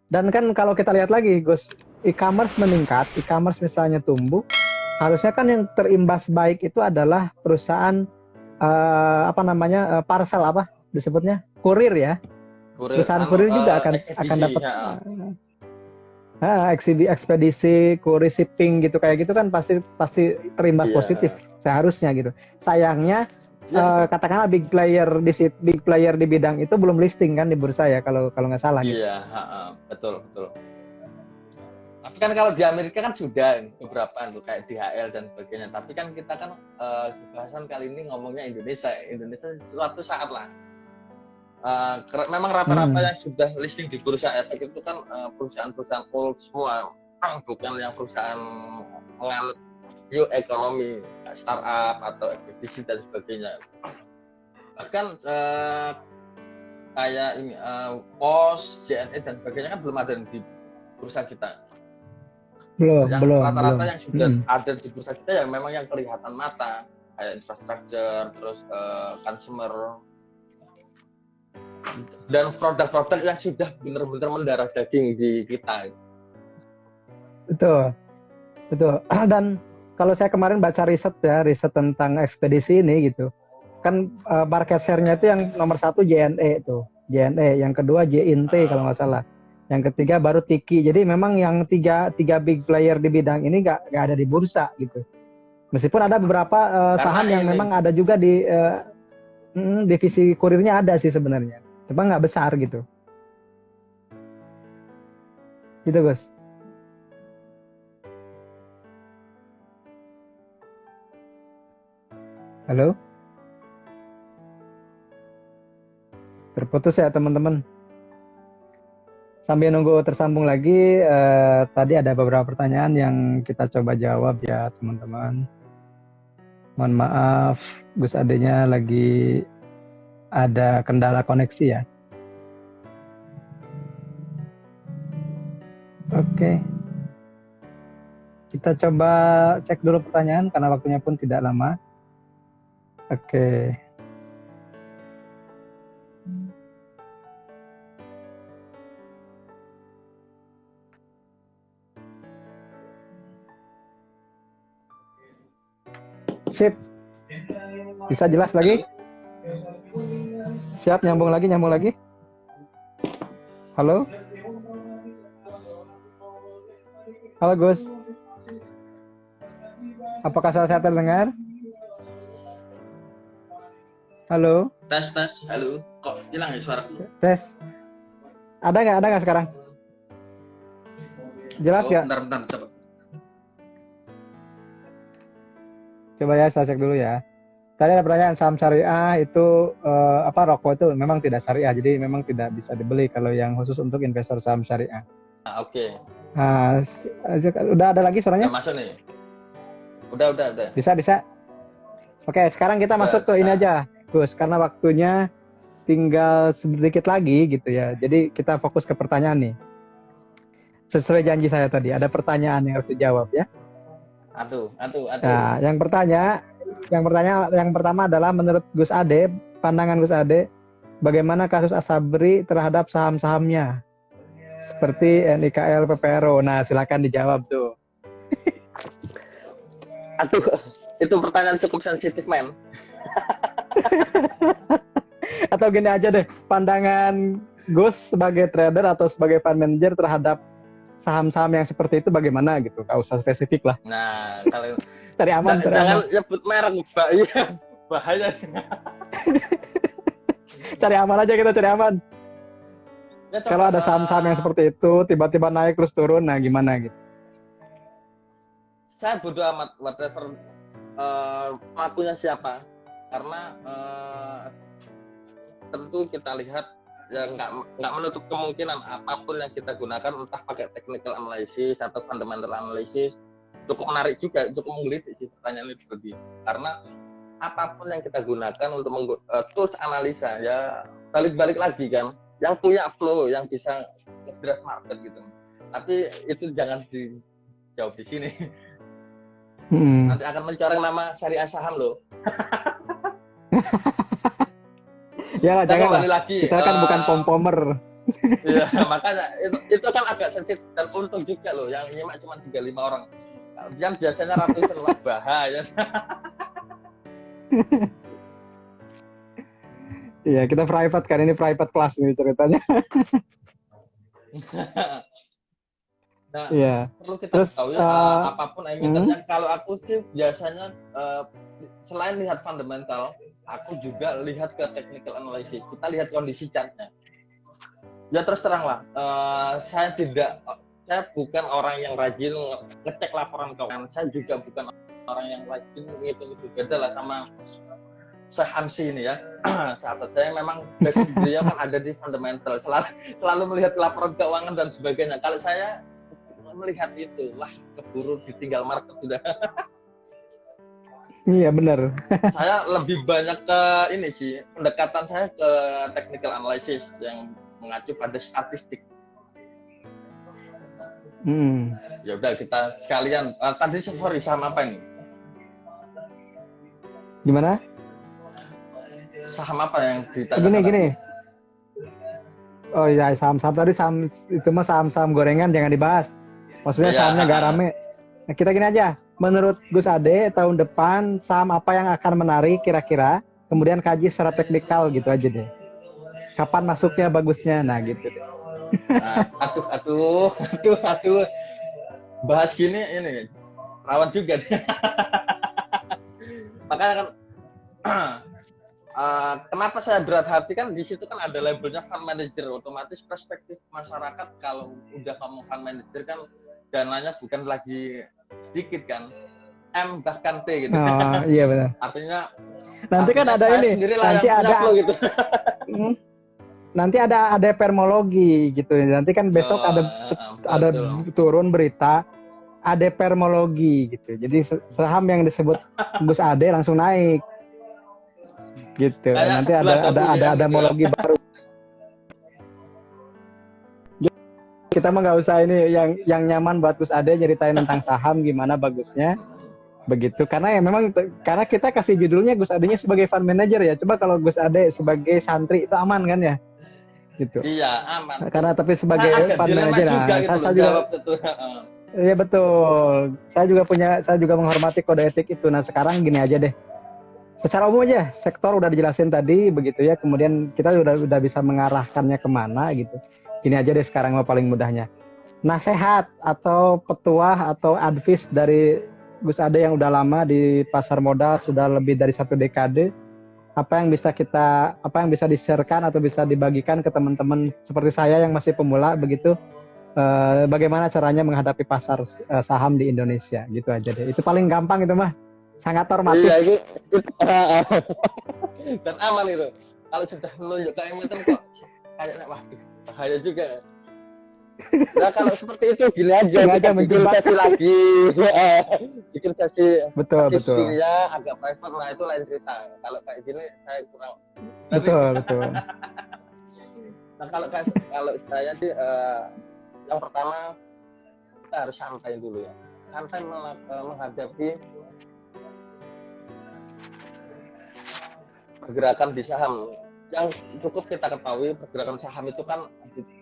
Dan kan kalau kita lihat lagi, Gus, e-commerce meningkat, e-commerce misalnya tumbuh, harusnya kan yang terimbas baik itu adalah perusahaan apa namanya parcel apa disebutnya kurir ya. Kurir, Perusahaan kurir juga akan ekspedisi, dapat ya. ekspedisi, kurir shipping gitu kayak gitu kan pasti terimbas positif Iya. seharusnya gitu. Sayangnya Yes, katakanlah big player di bidang itu belum listing kan di bursa ya kalau kalau nggak salah gitu. iya, betul, betul. Tapi kan kalau di Amerika kan sudah beberapa tuh kayak DHL dan sebagainya. Tapi kan kita kan bahasan kali ini ngomongnya Indonesia. Indonesia suatu saat lah. Memang rata-rata yang sudah listing di bursa efek itu kan perusahaan-perusahaan old semua, bukan yang perusahaan menganut new economy, startup atau ekspedisi dan sebagainya. Bahkan kayak ini POS, JNE dan sebagainya kan belum ada di bursa kita. Belum, Yang belum, rata-rata belum. yang sudah ada di bursa kita yang memang yang kelihatan mata, kayak infrastructure, terus consumer, dan produk-produk yang sudah benar-benar mendarah daging di kita. Betul, betul. Dan kalau saya kemarin baca riset tentang ekspedisi ini gitu, kan market share-nya itu yang nomor 1 JNE itu, JNE, yang kedua JINT kalau nggak salah, yang ketiga baru Tiki. Jadi memang yang tiga big player di bidang ini nggak ada di bursa gitu. Meskipun ada beberapa saham yang memang ada juga di divisi kurirnya ada sih sebenarnya, cuma nggak besar gitu. Gitu Gus. Halo? Terputus ya teman-teman. Sambil nunggu tersambung lagi, tadi ada beberapa pertanyaan yang kita coba jawab ya teman-teman. Mohon maaf, Gus adanya lagi ada kendala koneksi ya. Oke. Kita coba cek dulu pertanyaan karena waktunya pun tidak lama. Oke. Sip. Bisa jelas lagi? Siap, nyambung lagi. Halo? Halo Gus. Apakah saya terdengar? Halo? Tes, halo. Kok hilang ya suara? Tes. Ada nggak sekarang? Jelas nggak? Bentar, coba. Coba ya, saya cek dulu ya. Tadi ada pertanyaan saham syariah itu rokok itu memang tidak syariah, jadi memang tidak bisa dibeli kalau yang khusus untuk investor saham syariah. Oke. Nah, udah ada lagi suaranya? Udah masuk nih. Udah. Bisa. Oke, sekarang kita masuk ke ini aja, Gus, karena waktunya tinggal sedikit lagi gitu ya. Jadi kita fokus ke pertanyaan nih. Sesuai janji saya tadi, ada pertanyaan yang harus dijawab ya. Aduh. Nah, yang pertama adalah menurut Gus Ade, pandangan Gus Ade, bagaimana kasus Asabri terhadap saham-sahamnya? Seperti NIKL, PPRO. Nah, silakan dijawab tuh. Aduh, itu pertanyaan cukup sensitif, men. Atau gini aja deh, pandangan Gus sebagai trader atau sebagai fund manager terhadap saham-saham yang seperti itu bagaimana gitu, nggak usah spesifik lah. Nah, kalau cari aman. Jangan nyebut merek, Mbak. Iya, bahaya. Cari aman aja kita, cari aman. Ya, kalau ada saham-saham yang seperti itu tiba-tiba naik terus turun, nah gimana gitu? Saya bodo amat whatever pelakunya siapa, karena tentu kita lihat ya nggak menutup kemungkinan apapun yang kita gunakan, entah pakai technical analysis atau fundamental analysis, cukup menarik juga, cukup menggelitik sih pertanyaan itu tadi. Karena apapun yang kita gunakan untuk tools analisa ya balik lagi kan, yang punya flow, yang bisa ngedrive market gitu. Tapi itu jangan dijawab di sini. Nanti akan mencoreng nama syariah saham loh. Ya lah, jangan lah. Lagi, kita kan bukan pompomer. Iya, makanya itu kan agak sensitif dan untung juga loh yang nyimak cuma 35 orang. Yang biasanya ratusan lah bahaya. Iya, kita private kan, ini private class nih ceritanya. Nah, Iya. perlu kita Terus ketahui apapun hmm, emitternya. Kalau aku sih biasanya selain lihat fundamental, aku juga lihat ke technical analysis. Kita lihat kondisi chartnya. Ya terus terang lah, saya bukan orang yang rajin ngecek laporan keuangan. Saya juga bukan orang yang rajin ngitung-ngitung, beda lah sama Hamsi ini ya. Sahabat saya memang basic beliau kan ada di fundamental, selalu melihat laporan keuangan dan sebagainya. Kalau saya melihat itu, wah keburu ditinggal market sudah. iya benar. Saya lebih banyak ke ini sih, pendekatan saya ke technical analysis yang mengacu pada statistik. Ya udah kita sekalian. Tadi sorry saham apa ini? Gimana? Saham apa yang ditanyakan? Gini. Oh iya, saham-saham tadi, saham itu mah saham-saham gorengan jangan dibahas. Maksudnya Ya, sahamnya gak rame. Nah, kita gini aja. Menurut Gus Ade, tahun depan saham apa yang akan menarik kira-kira? Kemudian kaji secara teknikal gitu aja deh. Kapan masuknya bagusnya? Nah gitu deh. Aduh. Bahas gini ini rawan juga. Makanya kan kenapa saya berat hati kan di situ kan ada labelnya fund manager, otomatis perspektif masyarakat kalau udah ngomong fund manager kan dananya bukan lagi sedikit kan, M bahkan T gitu. Oh, iya benar. Artinya Nanti kan ada saya ini, nanti ada flow gitu. Nanti ada permologi gitu. Nanti kan besok ada turun berita ada permologi gitu. Jadi saham yang disebut Gus Ade langsung naik. Gitu. Kayak nanti ada homologi baru. Kita mah nggak usah ini yang nyaman buat Gus Ade nyeritain tentang saham gimana bagusnya begitu, karena ya memang karena kita kasih judulnya Gus Adenya sebagai fund manager ya. Coba kalau Gus Ade sebagai santri itu aman kan ya gitu. Iya aman, karena tapi sebagai fund manager juga nah, gitu saya juga iya betul, saya juga menghormati kode etik itu. Nah sekarang gini aja deh, secara umum aja sektor udah dijelasin tadi begitu ya, kemudian kita udah bisa mengarahkannya kemana gitu. Gini aja deh sekarang mah paling mudahnya, nasihat atau petuah atau advice dari Gus Ade yang udah lama di pasar modal, sudah lebih dari 1 dekade, apa yang bisa di-sharekan atau bisa dibagikan ke teman-teman seperti saya yang masih pemula begitu, bagaimana caranya menghadapi pasar saham di Indonesia gitu aja deh. Itu paling gampang itu mah, sangat normatif. Iya, itu dan aman itu. Kalau sudah menunjuk ke emiten kok kayaknya wah bahaya juga. Nah kalau seperti itu gini aja, kita bikin sesi lagi, bikin sesi betul ya agak private, nah itu lain cerita. Kalau kayak gini saya kurang. Betul. Nah kalau saya sih yang pertama kita harus santai dulu ya, santai menghadapi pergerakan di saham. Yang cukup kita ketahui pergerakan saham itu kan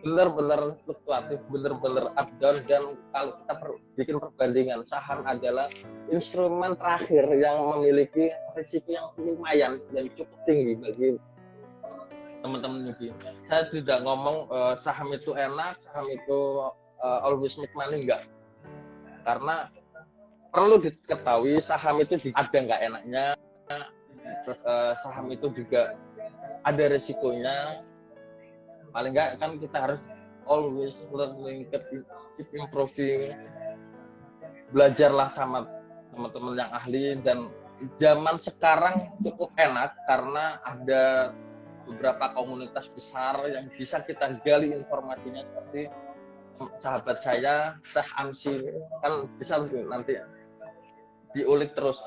benar-benar fluktuatif, benar-benar up down, dan kalau kita bikin perbandingan, saham adalah instrumen terakhir yang memiliki risiko yang lumayan dan cukup tinggi bagi teman-teman newbie. Saya tidak ngomong saham itu enak, saham itu always make money, enggak. Karena perlu diketahui saham itu ada nggak enaknya, terus saham itu juga ada resikonya. Paling nggak kan kita harus always learning, keep improving, belajarlah sama teman-teman yang ahli. Dan zaman sekarang cukup enak karena ada beberapa komunitas besar yang bisa kita gali informasinya, seperti sahabat saya Syekh Hamsi kan bisa nanti diulik terus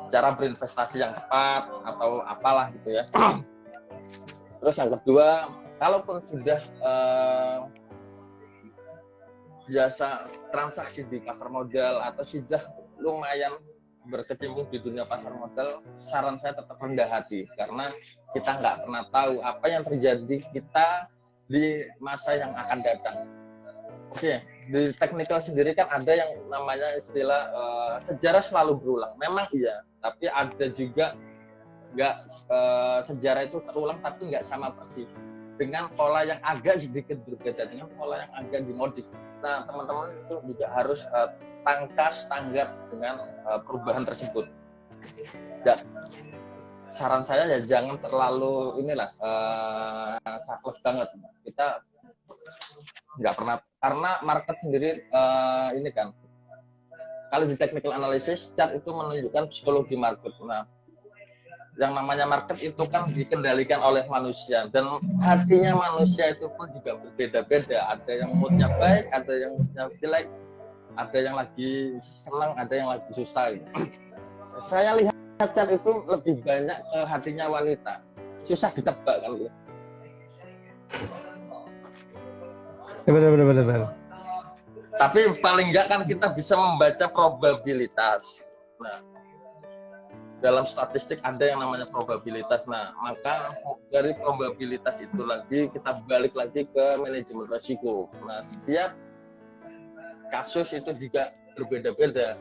cara berinvestasi yang tepat atau apalah gitu ya. Terus yang kedua, kalaupun sudah biasa transaksi di pasar modal atau sudah lumayan berkecimpung di dunia pasar modal, saran saya tetap rendah hati karena kita nggak pernah tahu apa yang terjadi kita di masa yang akan datang. Oke, di technical sendiri kan ada yang namanya istilah sejarah selalu berulang. Memang iya, tapi ada juga nggak sejarah itu terulang tapi nggak sama persis, dengan pola yang agak sedikit berbeda, dengan pola yang agak dimodif. Nah, teman-teman itu juga harus tanggap dengan perubahan tersebut. Ya, saran saya ya jangan terlalu saklek banget. Kita nggak pernah, karena market sendiri ini kan, kalau di technical analysis chart itu menunjukkan psikologi market. Nah, yang namanya market itu kan dikendalikan oleh manusia, dan hatinya manusia itu pun juga berbeda-beda. Ada yang moodnya baik, ada yang moodnya jelek, ada yang lagi senang, ada yang lagi susah. Saya lihat chart itu lebih banyak ke hatinya wanita, susah ditebak kan. Benar. Tapi paling enggak kan kita bisa membaca probabilitas. Nah, dalam statistik ada yang namanya probabilitas. Nah, maka dari probabilitas itu lagi kita balik lagi ke manajemen risiko. Nah, setiap kasus itu juga berbeda-beda.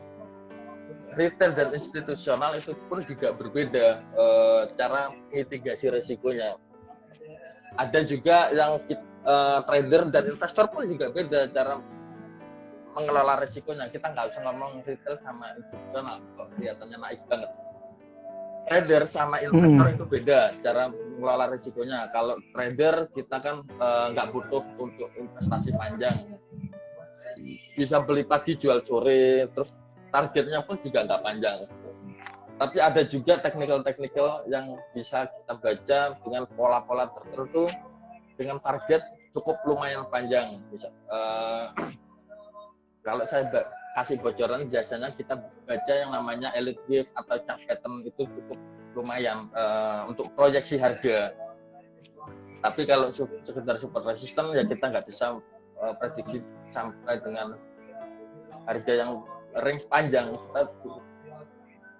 Retail dan institusional itu pun juga berbeda cara mitigasi risikonya. Ada juga yang trader dan investor pun juga beda cara mengelola risikonya. Kita nggak usah ngomong retail sama institusional, kok kelihatannya naif banget. Trader sama investor itu beda cara mengelola risikonya. Kalau trader kita kan nggak butuh untuk investasi panjang, bisa beli pagi jual sore, terus targetnya pun juga nggak panjang. Tapi ada juga technical yang bisa kita baca dengan pola-pola tertentu dengan target cukup lumayan panjang. Kalau saya kasih bocoran, biasanya kita baca yang namanya elite wave atau chart pattern itu cukup lumayan untuk proyeksi harga. Tapi kalau sekedar support resistance ya kita nggak bisa prediksi sampai dengan harga yang range panjang. Kita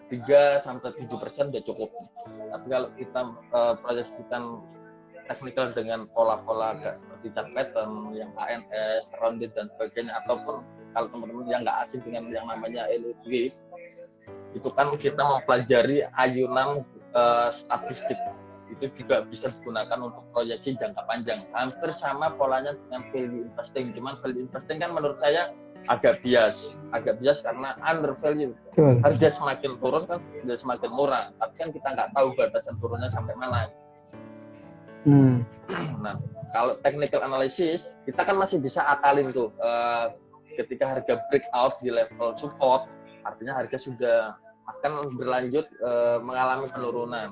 3-7% udah cukup. Tapi kalau kita proyeksikan technical dengan pola-pola seperti chart pattern yang HNS, rounded dan sebagainya, ataupun kalau teman-teman yang nggak asing dengan yang namanya elite wave, itu kan kita mempelajari ayunan statistik, itu juga bisa digunakan untuk proyeksi jangka panjang. Hampir sama polanya dengan value investing, cuman value investing kan menurut saya agak bias karena under value. Harga semakin turun kan dia semakin murah, tapi kan kita nggak tahu batasan turunnya sampai mana. Nah, kalau technical analysis kita kan masih bisa akalin tuh ketika harga breakout di level support, artinya harga sudah akan berlanjut mengalami penurunan,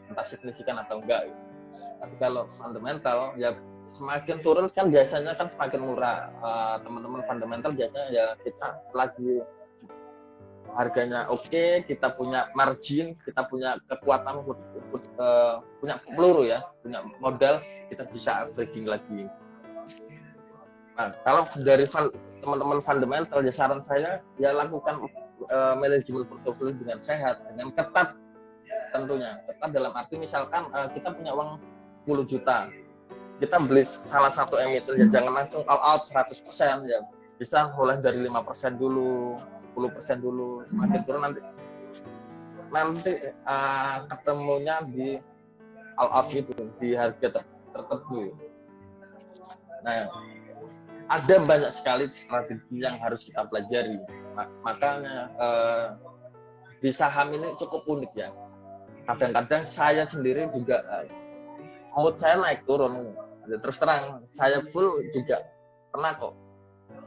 entah signifikan atau enggak. Tapi kalau fundamental ya semakin turun kan biasanya kan semakin murah. Teman-teman fundamental biasanya ya kita lagi harganya oke, kita punya margin, kita punya kekuatan, punya peluru ya, punya modal, kita bisa averaging lagi. Nah, kalau dari teman-teman fundamental ya saran saya ya lakukan manajemen portofolio dengan sehat, dengan ketat tentunya. Ketat dalam arti misalkan kita punya uang 10 juta, kita beli salah satu emiten ya jangan langsung all out 100% ya, bisa mulai dari 5% dulu, 10% dulu, semakin turun nanti ketemunya di all out gitu, di harga tertentu. Nah, ada banyak sekali strategi yang harus kita pelajari. Makanya di saham ini cukup unik ya. Kadang-kadang saya sendiri juga mood saya naik turun. Terus terang, saya pun juga pernah kok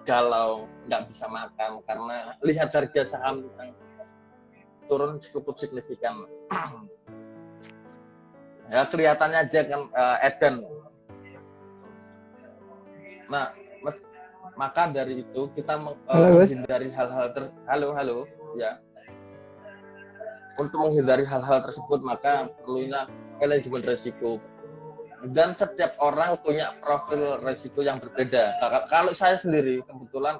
galau, nggak bisa makan karena lihat harga saham yang turun cukup signifikan. Ya kelihatannya aja kan edan. Nah, maka dari itu kita menghindari hal-hal halo ya. Untuk menghindari hal-hal tersebut maka perlunya manajemen risiko. Dan setiap orang punya profil risiko yang berbeda. Kalau saya sendiri kebetulan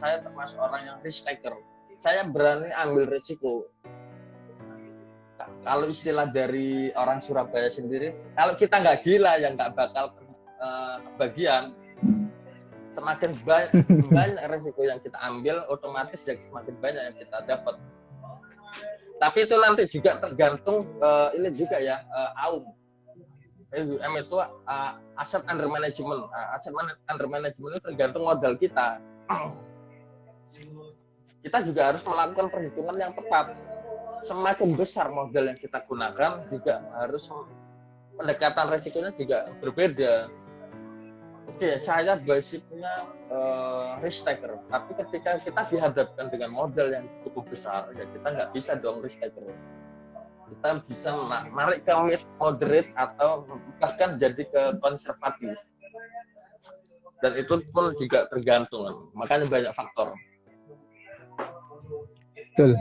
saya termasuk orang yang risk taker. saya berani ambil risiko. Kalau istilah dari orang Surabaya sendiri, kalau kita nggak gila ya nggak bakal kebagian. Semakin banyak risiko yang kita ambil, otomatis ya semakin banyak yang kita dapat. Tapi itu nanti juga tergantung ini juga ya, AUM. AUM itu aset under management. Aset under management itu tergantung modal kita. Kita juga harus melakukan perhitungan yang tepat. Semakin besar modal yang kita gunakan, juga harus pendekatan resikonya juga berbeda. Oke, saya basicnya risk taker. Tapi ketika kita dihadapkan dengan modal yang cukup besar, ya kita nggak bisa dong risk taker. Kita bisa narik ke mid, moderate, atau bahkan jadi ke konservatif. Dan itu pun juga tergantung, makanya banyak faktor. Betul.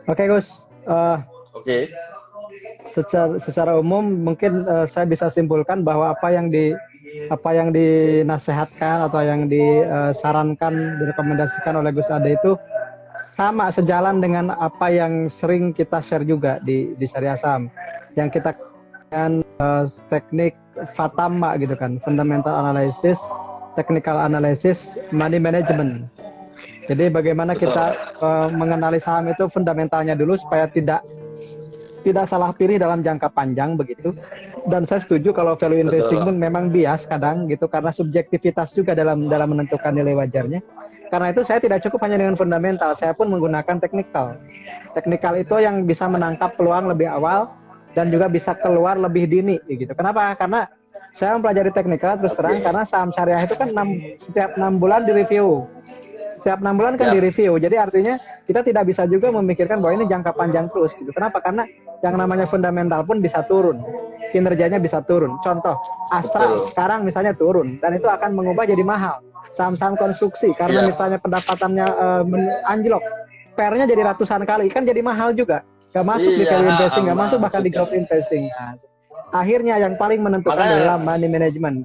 Oke Gus, Oke. Secara umum mungkin saya bisa simpulkan bahwa apa yang dinasehatkan atau yang disarankan, direkomendasikan oleh Gus Ade itu sama sejalan dengan apa yang sering kita share juga di Syariah Saham, yang kita dengan teknik FATAMA gitu kan, fundamental analysis, technical analysis, money management. Jadi bagaimana kita mengenali saham itu fundamentalnya dulu supaya tidak salah pilih dalam jangka panjang begitu. Dan saya setuju kalau value investing pun memang bias kadang gitu, karena subjektivitas juga dalam menentukan nilai wajarnya. Karena itu saya tidak cukup hanya dengan fundamental, saya pun menggunakan teknikal. Teknikal itu yang bisa menangkap peluang lebih awal dan juga bisa keluar lebih dini gitu. Kenapa? Karena saya mempelajari teknikal terus terang karena saham syariah itu kan setiap 6 bulan direview. Setiap 6 bulan kan direview, jadi artinya kita tidak bisa juga memikirkan bahwa ini jangka panjang terus gitu. Kenapa? Karena yang namanya fundamental pun bisa turun, kinerjanya bisa turun. Contoh, Astra sekarang misalnya turun, dan itu akan mengubah jadi mahal. Saham-saham konstruksi, karena misalnya pendapatannya anjlok, PR-nya jadi ratusan kali, kan jadi mahal juga. Gak masuk di value investing, gak masuk bahkan di growth investing. Nah, akhirnya yang paling menentukan adalah money management,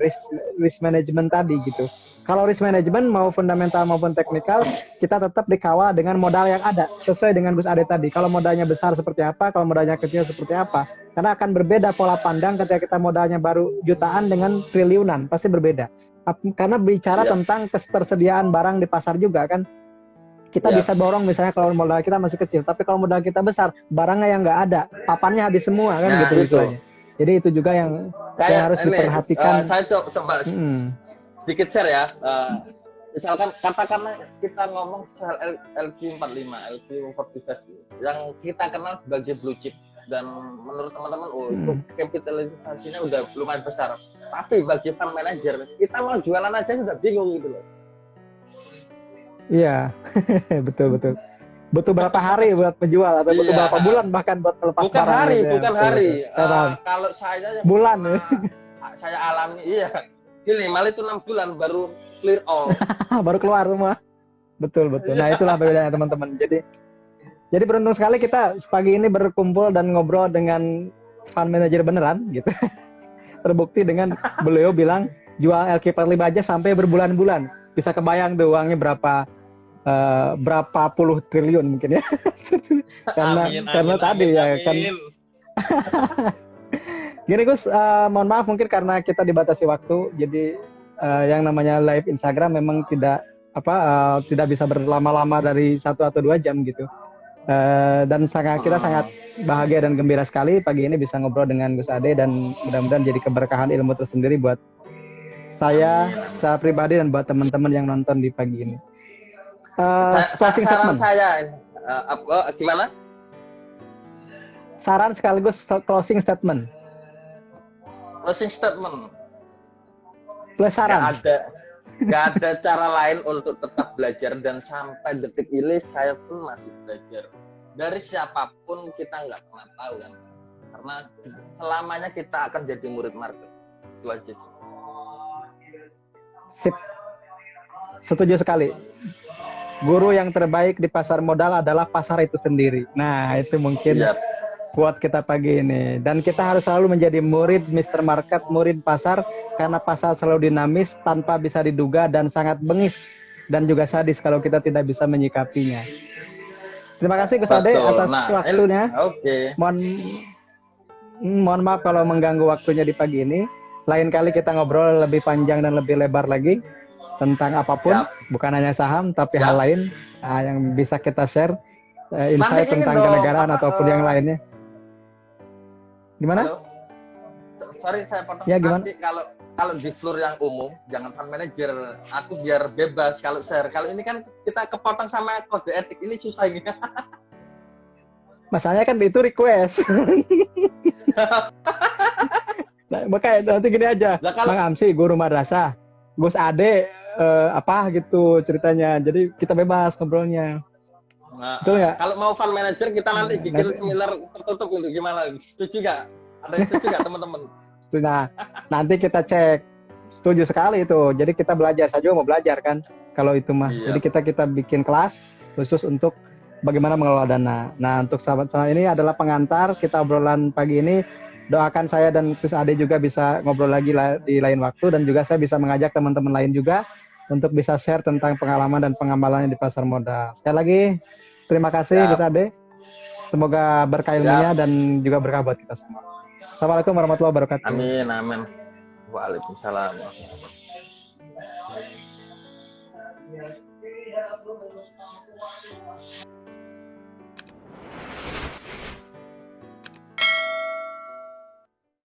risk management tadi gitu. Kalau risk management mau fundamental maupun teknikal, kita tetap dikawal dengan modal yang ada, sesuai dengan Gus Ade tadi. Kalau modalnya besar seperti apa, kalau modalnya kecil seperti apa. Karena akan berbeda pola pandang ketika kita modalnya baru jutaan dengan triliunan, pasti berbeda. Karena bicara tentang ketersediaan barang di pasar juga kan. Kita bisa borong misalnya kalau modal kita masih kecil, tapi kalau modal kita besar, barangnya yang nggak ada, papannya habis semua kan gitu istilahnya. Jadi itu juga yang harus diperhatikan. Saya coba sedikit share ya. Misalkan katakanlah kita ngomong soal LQ45, LQ45 yang kita kenal sebagai blue chip, dan menurut teman-teman itu kapitalisasinya udah lumayan besar. Tapi bagi fund manager, kita mau jualan aja sudah bingung gitu loh. Iya, betul. Butuh berapa hari buat menjual atau butuh berapa bulan bahkan buat melepas bukan barang hari, gitu bukan ya. hari. Kalau saya bulan saya alami, minimal itu 6 bulan baru clear all. Baru keluar semua. Betul. Nah, itulah bedanya teman-teman. Jadi beruntung sekali kita pagi ini berkumpul dan ngobrol dengan fund manager beneran gitu. Terbukti dengan beliau bilang jual LQ45 aja sampai berbulan-bulan. Bisa kebayang tuh uangnya berapa puluh triliun mungkin ya. karena tadi ya kan. Gini Gus, mohon maaf mungkin karena kita dibatasi waktu, jadi yang namanya live Instagram memang tidak bisa berlama-lama dari 1 atau 2 jam gitu. Dan kita sangat bahagia dan gembira sekali pagi ini bisa ngobrol dengan Gus Ade, dan mudah-mudahan jadi keberkahan ilmu tersendiri buat saya pribadi dan buat teman-teman yang nonton di pagi ini. Closing statement. Gimana? Saran sekaligus closing statement. Closing statement. Plus saran. Gak ada cara lain untuk tetap belajar, dan sampai detik ini saya pun masih belajar. Dari siapapun kita nggak pernah tahu kan. Karena selamanya kita akan jadi murid market. Itu aja sih. Sip. Setuju sekali. Guru yang terbaik di pasar modal adalah pasar itu sendiri. Nah, itu mungkin quote kita pagi ini. Dan kita harus selalu menjadi murid Mr. Market, murid pasar, karena pasar selalu dinamis, tanpa bisa diduga, dan sangat bengis dan juga sadis kalau kita tidak bisa menyikapinya. Terima kasih Gus Ade atas waktunya. Oke. Mohon maaf kalau mengganggu waktunya di pagi ini. Lain kali kita ngobrol lebih panjang dan lebih lebar lagi tentang apapun, bukan hanya saham tapi hal lain yang bisa kita share, insight tentang kenegaraan ataupun yang lainnya. Gimana? Halo? Sorry saya potong. Ya, gimana? Nanti kalau di floor yang umum, jangan fund manager. Aku biar bebas kalau share. Kalau ini kan kita kepotong sama kode etik, ini susah ini. Masalahnya kan itu request. Nah, makanya nanti gini aja, Bang Amsi, guru madrasah, Gus Ade, apa gitu ceritanya. Jadi kita bebas ngobrolnya. Nah, betul nggak? Kalau mau fund manager kita nanti bikin seminar tertutup untuk gimana? Setuju nggak? Ada yang setuju nggak teman-teman? Nah, nanti kita cek. Setuju sekali itu. Jadi kita belajar, saya juga mau belajar kan. Kalau itu mah. Iya. Jadi kita bikin kelas khusus untuk bagaimana mengelola dana. Nah, untuk sahabat saya ini adalah pengantar kita obrolan pagi ini. Doakan saya dan Gus Ade juga bisa ngobrol lagi di lain waktu, dan juga saya bisa mengajak teman-teman lain juga untuk bisa share tentang pengalaman dan pengamalannya di pasar modal. Sekali lagi, terima kasih Gus Ade. Semoga berkah ilmunya dan juga berkah buat kita semua. Assalamualaikum warahmatullahi wabarakatuh. Amin, amin. Waalaikumsalam.